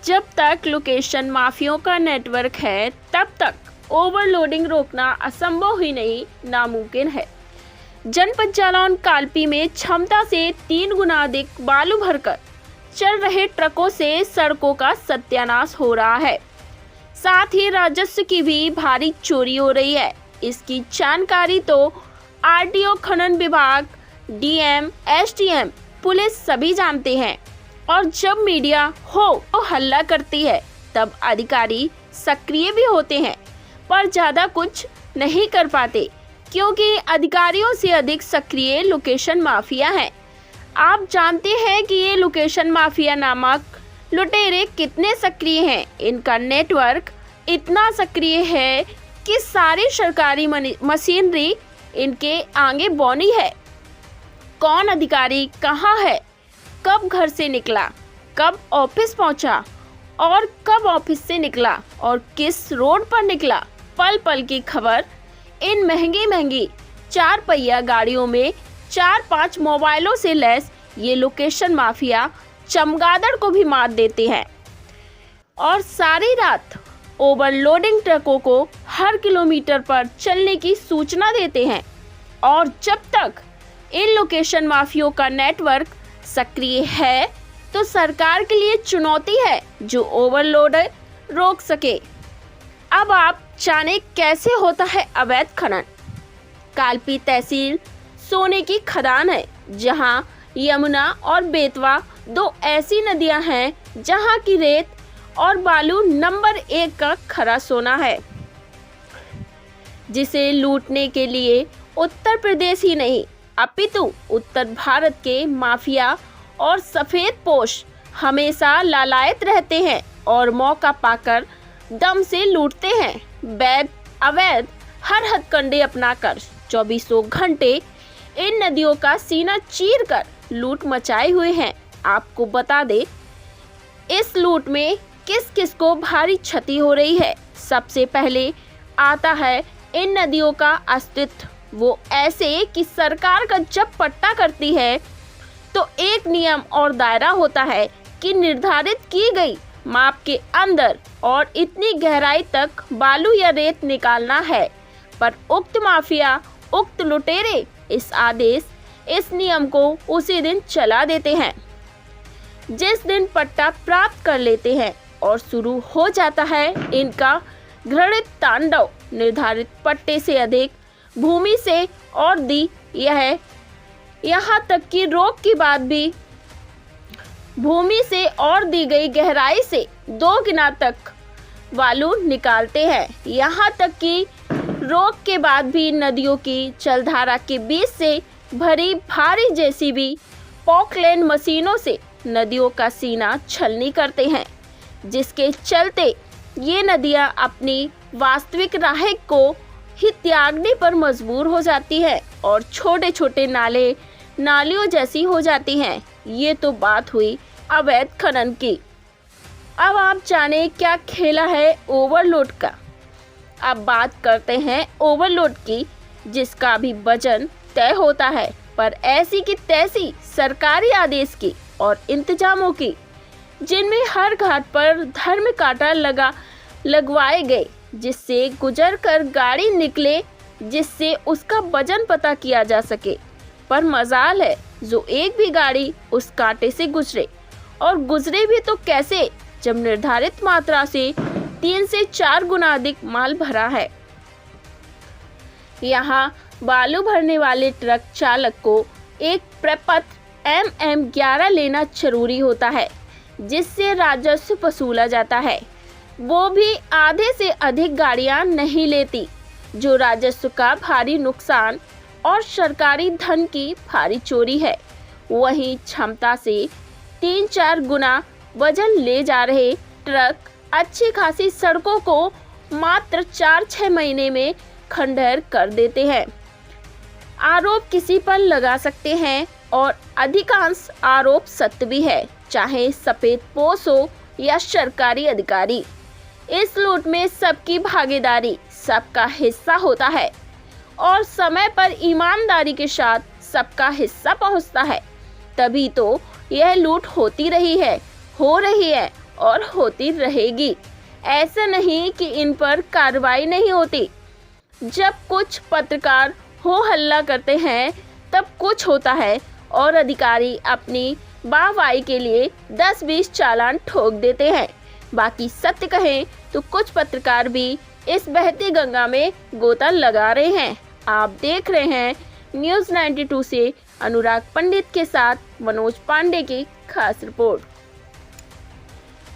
जब तक लोकेशन माफियाओं का नेटवर्क है तब तक ओवरलोडिंग रोकना असंभव ही नहीं नामुमकिन है। जनपद जालौन कालपी में क्षमता से 3 गुना अधिक बालू भरकर चल रहे ट्रकों से सड़कों का सत्यानाश हो रहा है। साथ ही राजस्व की भी भारी चोरी हो रही है। इसकी जानकारी तो आरटीओ, खनन विभाग, डीएम, एसडीएम, पुलिस सभी जानते हैं और जब मीडिया हो तो हल्ला करती है तब अधिकारी सक्रिय भी होते हैं पर ज़्यादा कुछ नहीं कर पाते क्योंकि अधिकारियों से अधिक सक्रिय लोकेशन माफिया हैं। आप जानते हैं कि ये लोकेशन माफिया नामक लुटेरे कितने सक्रिय हैं। इनका नेटवर्क इतना सक्रिय है कि सारी सरकारी मशीनरी इनके आगे बौनी है। कौन अधिकारी कहाँ है, कब घर से निकला, कब ऑफिस पहुंचा और कब ऑफिस से निकला और किस रोड पर निकला, पल पल की खबर इन महंगी 4 पहिया गाड़ियों में 4-5 मोबाइलों से लैस ये लोकेशन माफिया चमगादड़ को भी मात देते हैं और सारी रात ओवरलोडिंग ट्रकों को हर किलोमीटर पर चलने की सूचना देते हैं। और जब तक इन लोकेशन माफियों का नेटवर्क सक्रिय है तो सरकार के लिए चुनौती है जो ओवरलोड रोक सके। अब आप जाने कैसे होता है अवैध खनन। कालपी तहसील सोने की खदान है जहां यमुना और बेतवा 2 ऐसी नदियां हैं जहां की रेत और बालू नंबर 1 का खरा सोना है, जिसे लूटने के लिए उत्तर प्रदेश ही नहीं अपितु उत्तर भारत के माफिया और सफेद पोश हमेशा लालायत रहते हैं और मौका पाकर दम से लूटते हैं। अवैध हर हथकंडे अपनाकर 24 घंटे इन नदियों का सीना चीर कर लूट मचाए हुए हैं। आपको बता दे इस लूट में किस किस को भारी क्षति हो रही है। सबसे पहले आता है इन नदियों का अस्तित्व। वो ऐसे कि सरकार का जब पट्टा करती है तो एक नियम और दायरा होता है कि निर्धारित की गई माप के अंदर और इतनी गहराई तक बालू या रेत निकालना है, पर उक्त माफिया, उक्त लुटेरे इस नियम को उसी दिन चला देते हैं जिस दिन पट्टा प्राप्त कर लेते हैं और शुरू हो जाता है इनका घृणित तांडव। निर्धारित पट्टे से अधिक भूमि से और दी यहाँ तक कि रोक के बाद भी भूमि से और दी गई गहराई से 2 गुना तक बालू निकालते हैं। यहाँ तक कि रोक के बाद भी नदियों की जलधारा के बीच से भरी भारी जेसीबी पॉकलैंड मशीनों से नदियों का सीना छलनी करते हैं, जिसके चलते ये नदियाँ अपनी वास्तविक राह को ही त्यागने पर मजबूर हो जाती है और छोटे छोटे नालियों जैसी हो जाती हैं। ये तो बात हुई अवैध खनन की। अब आप जाने क्या खेला है ओवरलोड का। अब बात करते हैं ओवरलोड की, जिसका भी वजन तय होता है पर ऐसी की तैसी सरकारी आदेश की और इंतजामों की, जिनमें हर घाट पर धर्म कांटा लगवाए गए जिससे गुजर कर गाड़ी निकले, जिससे उसका वजन पता किया जा सके। पर मजाल है जो एक भी गाड़ी उस कांटे से गुजरे, और गुजरे भी तो कैसे जब निर्धारित मात्रा से 3 से 4 गुना अधिक माल भरा है। यहाँ बालू भरने वाले ट्रक चालक को एक प्रपत्र MM11 लेना जरूरी होता है, जिससे राजस्व वसूला जाता है। वो भी आधे से अधिक गाड़ियां नहीं लेती, जो राजस्व का भारी नुकसान और सरकारी धन की भारी चोरी है। वहीं क्षमता से 3-4 गुना वजन ले जा रहे ट्रक अच्छी खासी सड़कों को मात्र 4-6 महीने में खंडहर कर देते हैं। आरोप किसी पर लगा सकते हैं और अधिकांश आरोप सत्य भी है, चाहे सफेद पोश हो या सरकारी अधिकारी। इस लूट में सबकी भागीदारी, सबका हिस्सा होता है और समय पर ईमानदारी के साथ सबका हिस्सा पहुंचता है। तभी तो यह लूट होती रही है, हो रही है और होती रहेगी। ऐसा नहीं कि इन पर कार्रवाई नहीं होती। जब कुछ पत्रकार हो हल्ला करते हैं तब कुछ होता है और अधिकारी अपनी वाहवाही के लिए 10-20 चालान ठोक देते हैं। बाकी सत्य कहें तो कुछ पत्रकार भी इस बहती गंगा में गोता लगा रहे हैं। आप देख रहे हैं न्यूज़ 92 से अनुराग पंडित के साथ मनोज पांडे की खास रिपोर्ट।